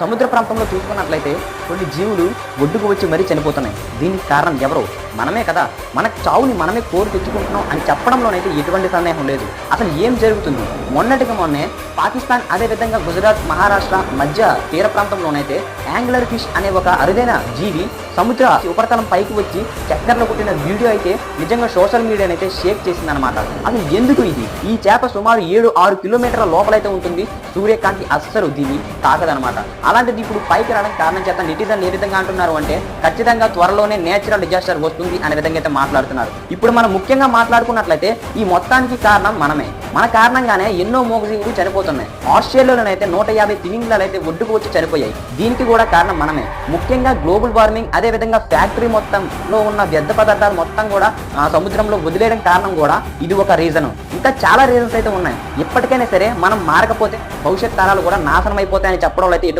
సముద్ర ప్రాంతంలో చూసుకున్నట్లయితే కొన్ని జీవులు ఒడ్డుకు వచ్చి మరీ చనిపోతున్నాయి. దీనికి కారణం ఎవరు? మనమే కదా. మన చావుని మనమే కోరి తెచ్చుకుంటున్నాం అని చెప్పడంలోనైతే ఎటువంటి సందేహం లేదు. అసలు ఏం జరుగుతుంది? మొన్నటికి మొన్నే పాకిస్తాన్ అదేవిధంగా గుజరాత్, మహారాష్ట్ర మధ్య తీర ప్రాంతంలోనైతే యాంగ్లర్ ఫిష్ అనే ఒక అరుదైన జీవి సముద్ర ఉపరితలం పైకి వచ్చి చక్కర్లు కొట్టిన వీడియో అయితే నిజంగా సోషల్ మీడియానైతే షేక్ చేసిందనమాట. అసలు ఎందుకు ఇది? ఈ చేప సుమారు 7-6 కిలోమీటర్ల లోపలైతే ఉంటుంది. సూర్యకాంతి అస్సలు దీన్ని తాకదనమాట. అలాంటిది ఇప్పుడు పైకి రావడానికి కారణం చేత నెటిజన్లు ఏ విధంగా అంటున్నారు అంటే ఖచ్చితంగా త్వరలోనే నేచురల్ డిజాస్టర్ వస్తుంది అనే విధంగా అయితే మాట్లాడుతున్నారు. ఇప్పుడు మనం ముఖ్యంగా మాట్లాడుకున్నట్లయితే ఈ మొత్తానికి కారణం మనమే. మన కారణంగానే ఎన్నో మూగజీవులు చనిపోతున్నాయి. ఆస్ట్రేలియాలోనైతే 150 తిమింగలాలు అయితే ఒడ్డుకు వచ్చి చనిపోయాయి. దీనికి కూడా కారణం మనమే. ముఖ్యంగా గ్లోబల్ వార్మింగ్, అదేవిధంగా ఫ్యాక్టరీ మొత్తంలో ఉన్న వ్యర్థ పదార్థాలు మొత్తం కూడా సముద్రంలో వదిలేయడం కారణం కూడా ఇది ఒక రీజన్. ఇంకా చాలా రీజన్స్ అయితే ఉన్నాయి. ఇప్పటికైనా సరే మనం మారకపోతే భవిష్యత్ తరాలు కూడా నాశనం అయిపోతాయని చెప్పడంలో అయితే ఎటువంటి